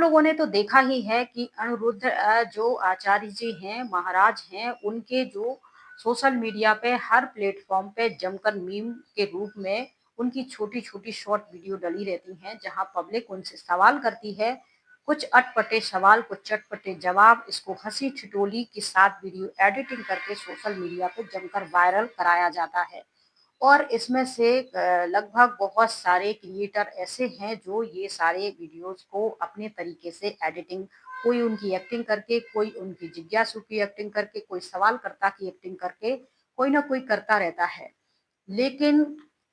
लोगों ने तो देखा ही है कि अनिरुद्ध जो आचार्य जी हैं, महाराज हैं, उनके जो सोशल मीडिया पे हर प्लेटफॉर्म पे जमकर मीम के रूप में उनकी छोटी-छोटी शॉर्ट वीडियो डली रहती हैं, जहां पब्लिक उनसे सवाल करती है। कुछ अटपटे सवाल, कुछ चटपटे जवाब, इसको हँसी-ठिठोली के साथ वीडियो एडिटिंग करके सोशल मीडिया पे जमकर वायरल कराया जाता है। और इसमें से लगभग बहुत सारे क्रिएटर ऐसे हैं जो ये सारे वीडियोस को अपने तरीके से एडिटिंग, कोई उनकी एक्टिंग करके, कोई उनकी जिज्ञासु की एक्टिंग करके, कोई सवालकर्ता की एक्टिंग करके, कोई ना कोई करता रहता है। लेकिन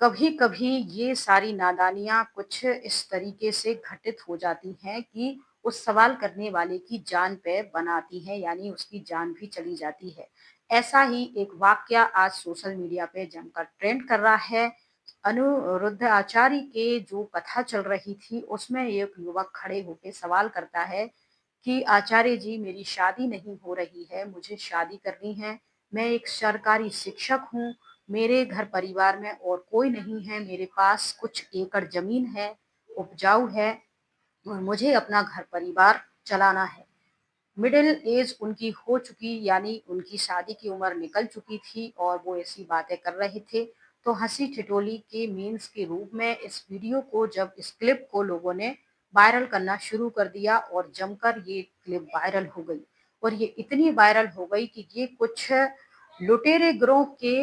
कभी-कभी ये सारी नादानियाँ कुछ इस तरीके से घटित हो जाती हैं कि उस सवाल करने वाले की जान पे बन आती है, यानी उसकी जान भी चली जाती है। ऐसा ही एक वाकया आज सोशल मीडिया पे जमकर ट्रेंड कर रहा है। अनिरुद्ध आचार्य के जो कथा चल रही थी, उसमें एक युवक खड़े होके सवाल करता है कि आचार्य जी, मेरी शादी नहीं हो रही है, मुझे शादी करनी है। मैं एक सरकारी शिक्षक हूँ, मेरे घर परिवार में और कोई नहीं है, मेरे पास कुछ एकड़ ज़मीन है, उपजाऊ है और मुझे अपना घर परिवार चलाना है। मिडिल एज उनकी हो चुकी, यानी उनकी शादी की उम्र निकल चुकी थी और वो ऐसी बातें कर रहे थे। तो हँसी-ठिठोली के मीम्स के रूप में इस वीडियो को, जब इस क्लिप को लोगों ने वायरल करना शुरू कर दिया और जमकर ये क्लिप वायरल हो गई। और ये इतनी वायरल हो गई कि ये कुछ लुटेरे गिरोह के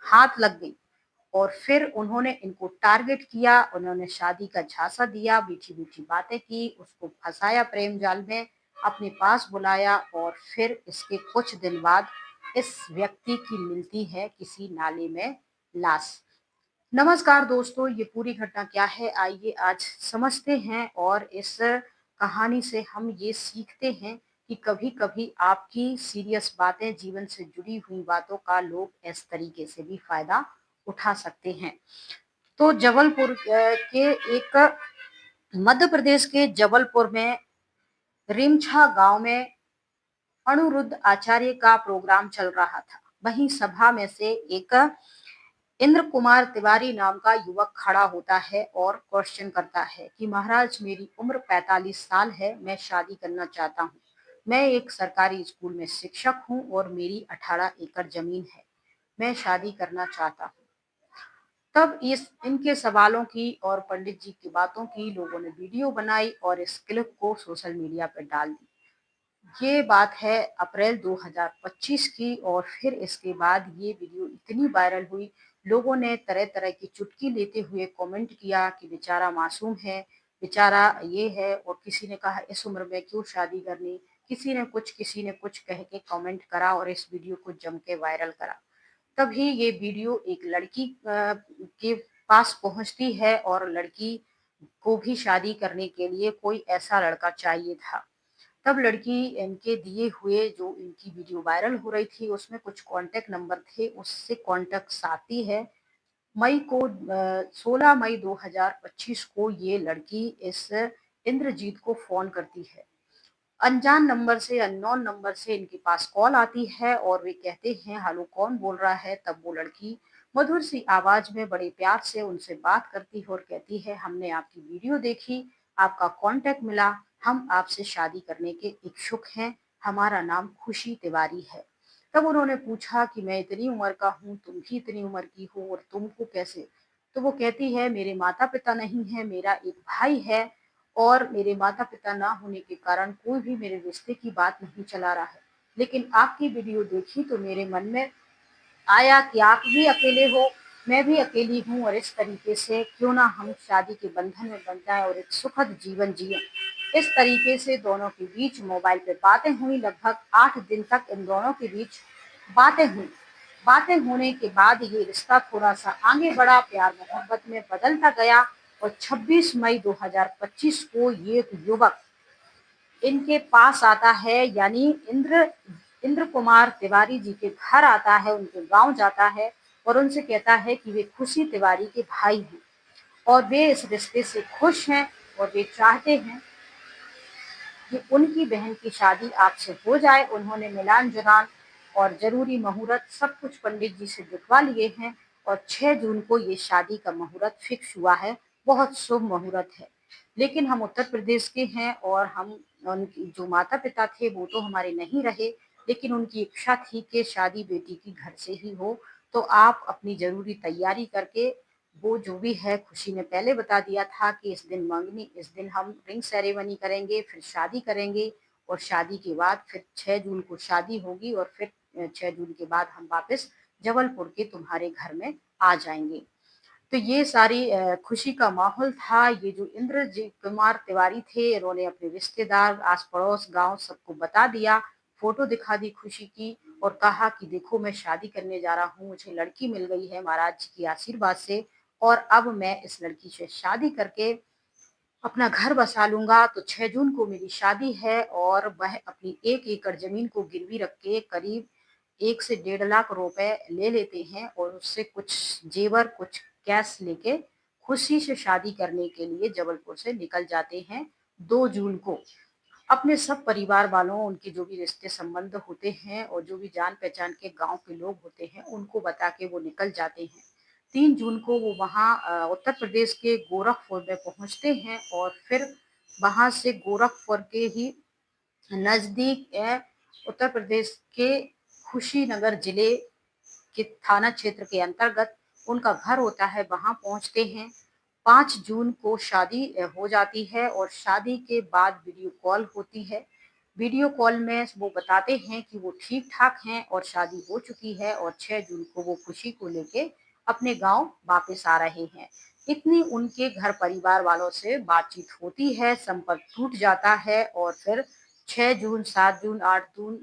हाथ लग गई और फिर उन्होंने इनको टारगेट किया, उन्होंने शादी का झांसा दिया, मीठी-मीठी बातें की, उसको फँसाया प्रेम जाल में, अपने पास बुलाया और फिर इसके कुछ दिन बाद इस व्यक्ति की मिलती है किसी नाले में लाश। नमस्कार दोस्तों, ये पूरी घटना क्या है, आइए आज समझते हैं और इस कहानी से हम ये सीखते हैं कि कभी-कभी आपकी सीरियस बातें, जीवन से जुड़ी हुई बातों का लोग इस तरीके से भी फ़ायदा उठा सकते हैं। तो जबलपुर के एक मध्य प्रदेश के जबलपुर में रिमछा गाँव में अनिरुद्ध आचार्य का प्रोग्राम चल रहा था। वहीं सभा में से एक इंद्र कुमार तिवारी नाम का युवक खड़ा होता है और क्वेश्चन करता है कि महाराज, मेरी उम्र 45 साल है, मैं शादी करना चाहता हूँ। मैं एक सरकारी स्कूल में शिक्षक हूँ और मेरी 18 एकड़ जमीन है। मैं शादी करना चाहता हूँ। तब इस इनके सवालों की और पंडित जी की बातों की लोगों ने वीडियो बनाई और इस क्लिप को सोशल मीडिया पर डाल दी। ये बात है अप्रैल 2025 की और फिर इसके बाद ये वीडियो इतनी वायरल हुई, लोगों ने तरह-तरह की चुटकी लेते हुए कमेंट किया कि बेचारा मासूम है, बेचारा ये है, और किसी ने कहा इस उम्र में क्यों शादी करनी, किसी ने कुछ कह के कमेंट करा और इस वीडियो को जम के वायरल करा। तभी ये वीडियो एक लड़की के पास पहुंचती है और लड़की को भी शादी करने के लिए कोई ऐसा लड़का चाहिए था। तब लड़की इनके दिए हुए, जो इनकी वीडियो वायरल हो रही थी, उसमें कुछ कॉन्टैक्ट नंबर थे, उससे कॉन्टैक्ट साधती है। 16 मई 2025 को ये लड़की इस इंद्रजीत को फ़ोन करती है। अनजान नंबर से, अननोन नंबर से इनके पास कॉल आती है और वे कहते हैं, हेलो, कौन बोल रहा है? तब वो लड़की मधुर सी आवाज में बड़े प्यार से उनसे बात करती है और कहती है, हमने आपकी वीडियो देखी, आपका कांटेक्ट मिला, हम आपसे शादी करने के इच्छुक हैं, हमारा नाम खुशी तिवारी है। तब उन्होंने पूछा कि मैं इतनी उम्र का हूँ, तुम भी इतनी उम्र की हो और तुमको कैसे? तो वो कहती है, मेरे माता पिता नहीं है, मेरा एक भाई है और मेरे माता-पिता ना होने के कारण कोई भी मेरे रिश्ते की बात नहीं चला रहा है। लेकिन आपकी वीडियो देखी तो मेरे मन में आया कि आप भी अकेले हो, मैं भी अकेली हूँ और इस तरीके से क्यों ना हम शादी के बंधन में बंध जाएँ और एक सुखद जीवन जिएँ। इस तरीके से दोनों के बीच मोबाइल पे बातें हुई, लगभग 8 दिन तक इन दोनों के बीच बातें हुई। बातें होने के बाद ये रिश्ता थोड़ा-सा आगे बढ़ा, प्यार-मोहब्बत में बदलता गया और 26 मई 2025 को ये युवक इनके पास आता है, यानी इंद्र कुमार तिवारी जी के घर आता है, उनके गाँव जाता है और उनसे कहता है कि वे खुशी तिवारी के भाई हैं और वे इस रिश्ते से खुश हैं और वे चाहते हैं कि उनकी बहन की शादी आपसे हो जाए। उन्होंने मिलान-जुलान और ज़रूरी मुहूर्त सब कुछ पंडित जी से दिखवा लिए हैं और 6 जून को ये शादी का मुहूर्त फिक्स हुआ है। बहुत शुभ मुहूर्त है। लेकिन हम उत्तर प्रदेश के हैं और हम उनकी जो माता-पिता थे वो तो हमारे नहीं रहे, लेकिन उनकी इच्छा थी कि शादी बेटी की घर से ही हो, तो आप अपनी ज़रूरी तैयारी करके वो जो भी है खुशी ने पहले बता दिया था कि इस दिन मंगनी इस दिन हम रिंग सेरेमनी करेंगे, फिर शादी करेंगे और शादी के बाद फिर 6 जून को शादी होगी और फिर 6 जून के बाद हम वापस जबलपुर के तुम्हारे घर में आ जाएँगे। तो ये सारी खुशी का माहौल था। ये जो इंद्रजीत कुमार तिवारी थे, इन्होंने अपने रिश्तेदार, आस-पड़ोस, गाँव सबको बता दिया, फ़ोटो दिखा दी खुशी की और कहा कि देखो मैं शादी करने जा रहा हूँ, मुझे लड़की मिल गई है महाराज जी के आशीर्वाद से और अब मैं इस लड़की से शादी करके अपना घर बसा लूँगा। तो 6 जून को मेरी शादी है और वह अपनी 1 एकड़ ज़मीन को गिरवी रख के करीब 1 से डेढ़ लाख रुपए ले लेते हैं और उससे कुछ जेवर, कुछ कैश लेके खुशी से शादी करने के लिए जबलपुर से निकल जाते हैं 2 जून को। अपने सब परिवार वालों, उनके जो भी रिश्ते संबंध होते हैं और जो भी जान-पहचान के गाँव के लोग होते हैं, उनको बता के वो निकल जाते हैं। 3 जून को वो वहाँ उत्तर प्रदेश के गोरखपुर में पहुँचते हैं और फिर वहाँ से गोरखपुर के ही नज़दीक उत्तर प्रदेश के कुशीनगर जिले के थाना क्षेत्र के अंतर्गत उनका घर होता है, वहाँ पहुँचते हैं। 5 जून को शादी हो जाती है और शादी के बाद वीडियो कॉल होती है। वीडियो कॉल में वो बताते हैं कि वो ठीक-ठाक हैं और शादी हो चुकी है और 6 जून को वो खुशी को लेके अपने गाँव वापस आ रहे हैं। इतनी उनके घर परिवार वालों से बातचीत होती है, संपर्क टूट जाता है और फिर 6 जून, 7 जून, 8 जून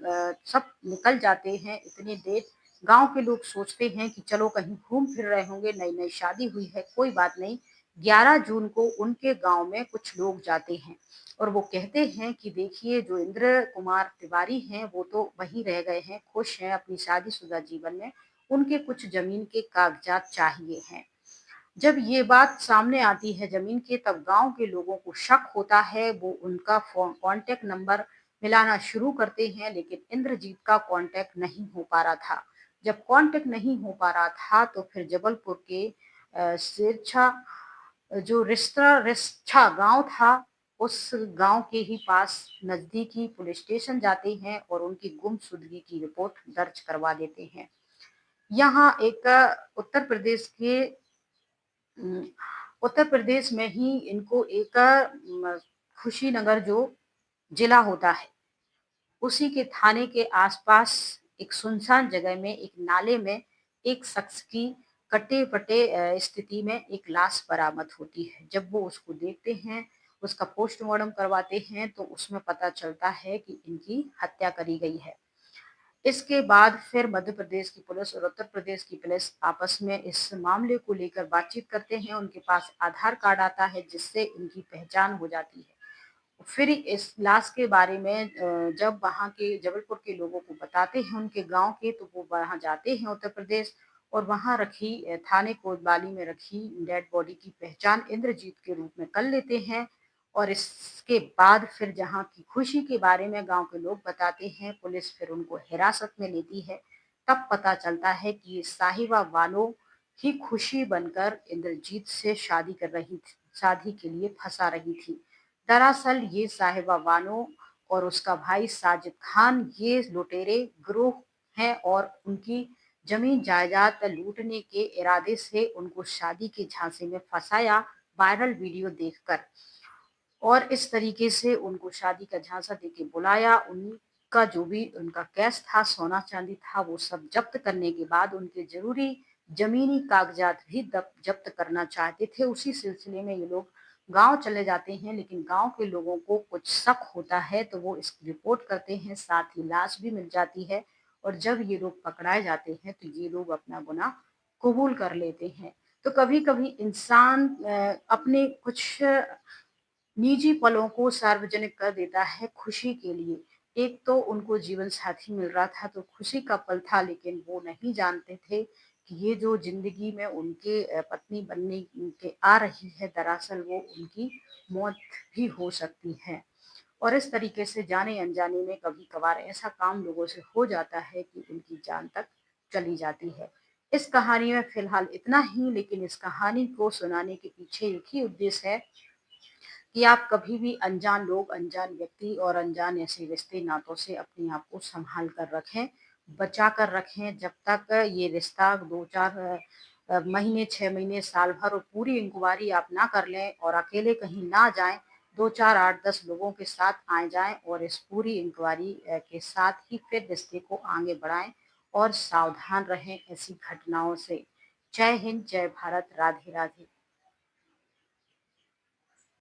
सब निकल जाते हैं। इतनी डेट गाँव के लोग सोचते हैं कि चलो कहीं घूम फिर रहे होंगे, नई-नई शादी हुई है, कोई बात नहीं। 11 जून को उनके गाँव में कुछ लोग जाते हैं और वो कहते हैं कि देखिए जो इंद्र कुमार तिवारी हैं, वो तो वहीं रह गए हैं, खुश हैं अपनी शादीशुदा जीवन में, उनके कुछ ज़मीन के कागज़ात चाहिए हैं। जब ये बात सामने आती है ज़मीन के तब गाँव के लोगों को शक होता है, वो उनका कॉन्टैक्ट नंबर मिलाना शुरू करते हैं लेकिन इंद्रजीत का कॉन्टैक्ट नहीं हो पा रहा था। जब कॉन्टैक्ट नहीं हो पा रहा था तो फिर जबलपुर के सिरछा जो रिछा गाँव था, उस गाँव के ही पास नज़दीकी पुलिस स्टेशन जाते हैं और उनकी गुमशुदगी की रिपोर्ट दर्ज करवा देते हैं। यहाँ एक उम, उत्तर प्रदेश में ही इनको एक कुशीनगर जो जिला होता है, उसी के थाने के आस-पास एक सुनसान जगह में, एक नाले में एक शख्स की कटे-फटे स्थिति में एक लाश बरामद होती है। जब वो उसको देखते हैं, उसका पोस्टमार्टम करवाते हैं, तो उसमें पता चलता है कि इनकी हत्या करी गई है। इसके बाद फिर मध्य प्रदेश की पुलिस और उत्तर प्रदेश की पुलिस आपस में इस मामले को लेकर बातचीत करते हैं। उनके पास आधार कार्ड आता है जिससे इनकी पहचान हो जाती है। फिर इस लाश के बारे में जब वहाँ के जबलपुर के लोगों को बताते हैं उनके गाँव के तो वो वहाँ जाते हैं उत्तर प्रदेश और वहाँ रखी थाने कोतवाली में रखी डेड बॉडी की पहचान इंद्रजीत के रूप में कर लेते हैं और इसके बाद फिर जहाँ की खुशी के बारे में गाँव के लोग बताते हैं, पुलिस फिर उनको हिरासत में लेती है। तब पता चलता है कि ये साहिबा बानो ही खुशी बनकर इंद्रजीत से शादी कर रही थी, शादी के लिए फँसा रही थी। दरअसल ये साहिबा बानो और उसका भाई साजिद खान ये लुटेरे गिरोह हैं और उनकी जमीन जायदाद लूटने के इरादे से उनको शादी के झांसे में फंसाया वायरल वीडियो देखकर और इस तरीके से उनको शादी का झांसा देके बुलाया। उनका जो भी उनका कैश था, सोना-चांदी था, वो सब जब्त करने के बाद उनके ज़रूरी ज़मीनी कागज़ात भी दब जब्त करना चाहते थे। उसी सिलसिले में ये लोग गाँव चले जाते हैं, लेकिन गाँव के लोगों को कुछ शक होता है, तो वो इसकी रिपोर्ट करते हैं, साथ ही लाश भी मिल जाती है और जब ये लोग पकड़ाए जाते हैं, तो ये लोग अपना गुनाह कबूल कर लेते हैं। तो कभी-कभी इंसान अपने कुछ निजी पलों को सार्वजनिक कर देता है खुशी के लिए। एक तो उनको जीवन साथी मिल रहा था तो खुशी का पल था लेकिन वो नहीं जानते थे कि ये जो ज़िंदगी में उनके पत्नी बनने के आ रही है दरअसल वो उनकी मौत भी हो सकती है। और इस तरीके से जाने-अनजाने में कभी-कभार ऐसा काम लोगों से हो जाता है कि उनकी जान तक चली जाती है। इस कहानी में फ़िलहाल इतना ही लेकिन इस कहानी को सुनाने के पीछे एक ही उद्देश्य है कि आप कभी भी अनजान लोग, अनजान व्यक्ति और अनजान ऐसे रिश्ते नातों से अपने आप को संभाल कर रखें, बचा कर रखें। जब तक ये रिश्ता 2-4 महीने, 6 महीने, साल भर और पूरी इंक्वायरी आप ना कर लें और अकेले कहीं ना जाएँ, 2-4, 8-10 लोगों के साथ आए जाएँ और इस पूरी इंक्वायरी के साथ ही फिर रिश्ते को आगे बढ़ाएँ और सावधान रहें ऐसी घटनाओं से। जय हिंद, जय भारत, राधे राधे।